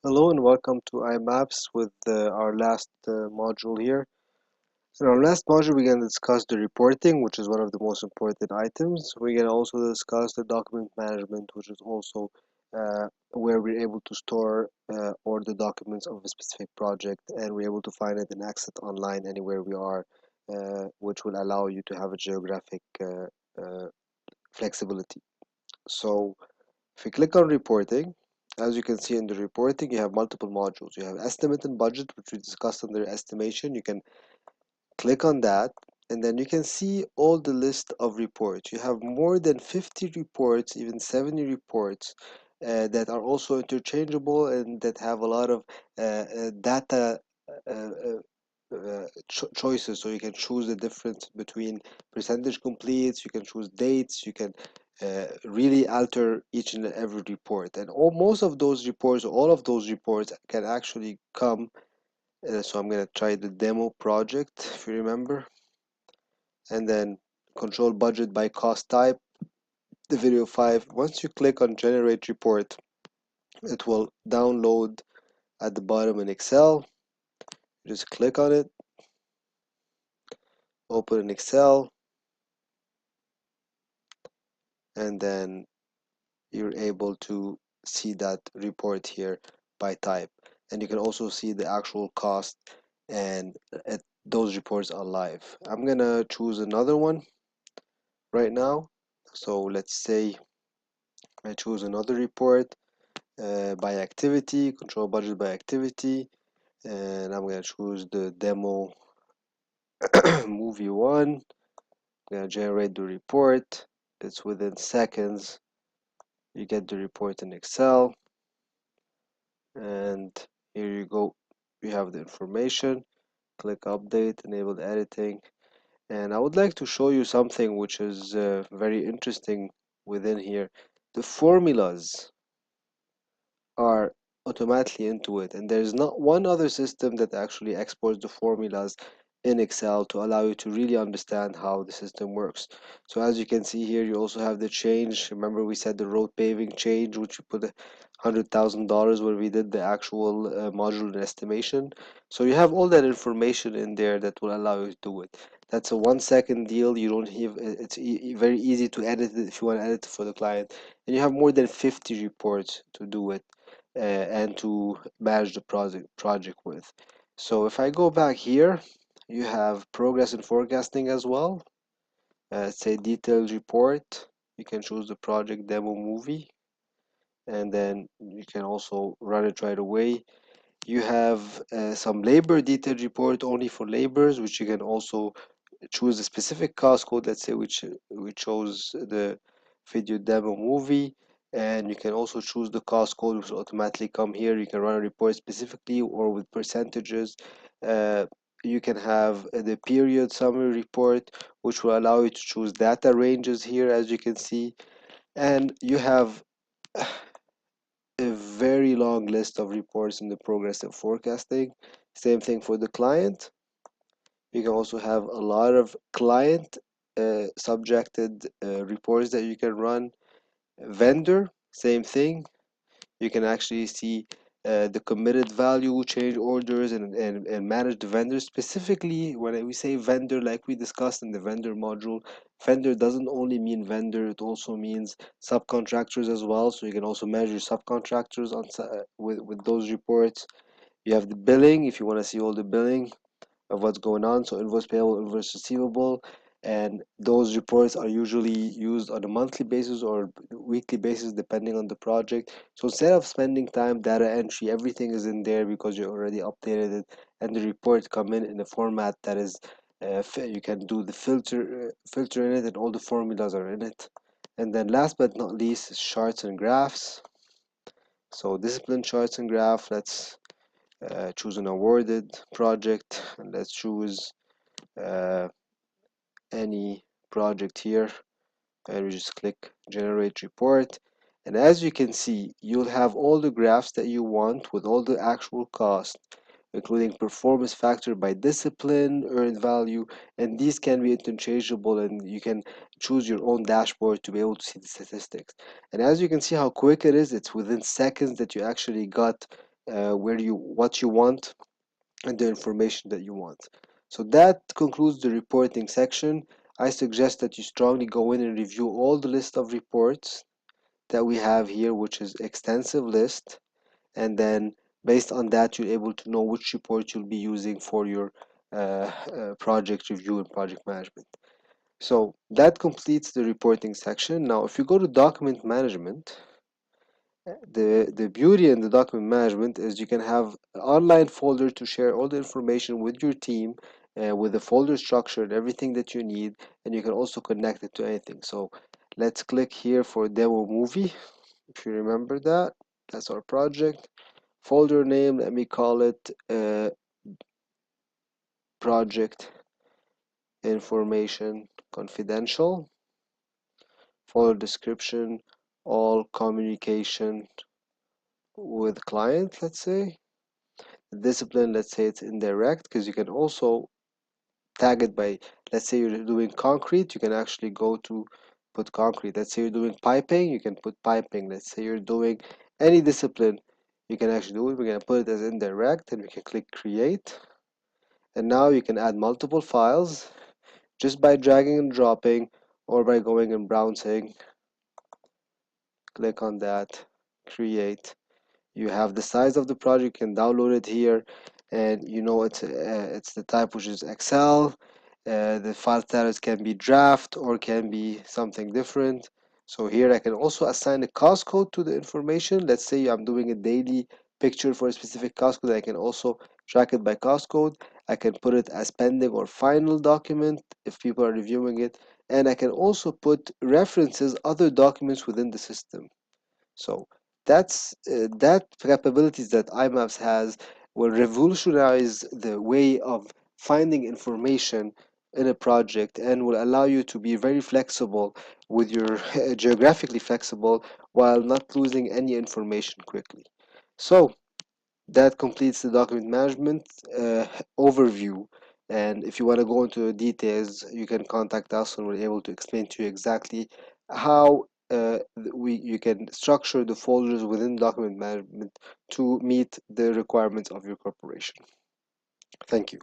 Hello and welcome to iMaps with our last module here. In our last module, we're going to discuss the reporting, which is one of the most important items. We're going to also discuss the document management, which is also where we're able to store all the documents of a specific project, and we're able to find it and access it online anywhere we are, which will allow you to have a geographic uh, flexibility. So if you click on reporting, as you can see in the reporting, you have multiple modules. You have estimate and budget, which we discussed under estimation. You can click on that, and then you can see all the list of reports. You have more than 50 reports, even 70 reports that are also interchangeable and that have a lot of data choices. So you can choose the difference between percentage completes, you can choose dates, you can really alter each and every report. And most of those reports, all of those reports can actually come. So I'm going to try the demo project, if you remember, and then control budget by cost type, the video 5. Once you click on generate report, it will download at the bottom in Excel. Just click on it, open in Excel, and then you're able to see that report here by type, and you can also see the actual cost, and those reports are live. I'm gonna choose another one right now. So let's say I choose another report by activity, control budget by activity, and I'm gonna choose the demo movie one. I'm gonna generate the report. It's within seconds. You get the report in Excel, and here you go. You have the information. Click update, enable editing, and I would like to show you something which is very interesting within here. The formulas are automatically into it, and there's not one other system that actually exports the formulas in Excel to allow you to really understand how the system works. So as you can see here, you also have the change. Remember we said the road paving change, which we put $100,000 where we did the actual module and estimation. So you have all that information in there that will allow you to do it. That's a 1 second deal. You don't have, it's very easy to edit it if you want to edit it for the client, and you have more than 50 reports to do it and to manage the project with. So if I go back here, you have progress and forecasting as well. Say detailed report. You can choose the project demo movie, and then you can also run it right away. You have some labor detailed report only for labors, which you can also choose a specific cost code. Let's say which we chose the video demo movie, and you can also choose the cost code, which will automatically come here. You can run a report specifically or with percentages. uh, you can have the period summary report, which will allow you to choose data ranges here, as you can see. And you have a very long list of reports in the progressive forecasting. Same thing for the client. You can also have a lot of client subjected reports that you can run. Vendor, same thing. You can actually see the committed value, change orders, and manage the vendor. Specifically, when we say vendor, like we discussed in the vendor module, vendor doesn't only mean vendor, it also means subcontractors as well. So you can also measure subcontractors on with those reports. You have the billing if you want to see all the billing of what's going on. So invoice payable, invoice receivable, and those reports are usually used on a monthly basis or weekly basis depending on the project. So instead of spending time data entry, everything is in there because you already updated it, and the reports come in a format that is you can do the filter in it, and all the formulas are in it. And then last but not least is charts and graphs. So discipline charts and graph. Let's choose an awarded project, and let's choose uh, any project here, and we just click generate report. And as you can see, you'll have all the graphs that you want with all the actual cost, including performance factor by discipline, earned value, and these can be interchangeable, and you can choose your own dashboard to be able to see the statistics. And as you can see how quick it is, it's within seconds that you actually got what you want and the information that you want. So that concludes the reporting section. I suggest that you strongly go in and review all the list of reports that we have here, which is extensive list, and then based on that you're able to know which report you'll be using for your project review and project management. So that completes the reporting section. Now if you go to document management, the beauty in the document management is you can have an online folder to share all the information with your team, with the folder structure and everything that you need, and you can also connect it to anything. So let's click here for demo movie. If you remember that, that's our project. Folder name, let me call it project information confidential. Folder description, all communication with client, let's say. Discipline, let's say it's indirect, because you can also tag it by, let's say you're doing concrete, you can actually go to put concrete. Let's say you're doing piping, you can put piping. Let's say you're doing any discipline, you can actually do it. We're going to put it as indirect, and we can click create. And now you can add multiple files just by dragging and dropping, or by going and browsing. Click on that, create. You have the size of the project, you can download it here, and you know it's the type, which is Excel. The file status can be draft or can be something different. So here I can also assign a cost code to the information. Let's say I'm doing a daily picture for a specific cost code. I can also track it by cost code. I can put it as pending or final document if people are reviewing it, and I can also put references, other documents within the system. So that capabilities that IMAPS has will revolutionize the way of finding information in a project, and will allow you to be very flexible with your geographically flexible, while not losing any information quickly. So that completes the document management overview. And if you want to go into the details, you can contact us and we're able to explain to you exactly how you can structure the folders within document management to meet the requirements of your corporation. Thank you.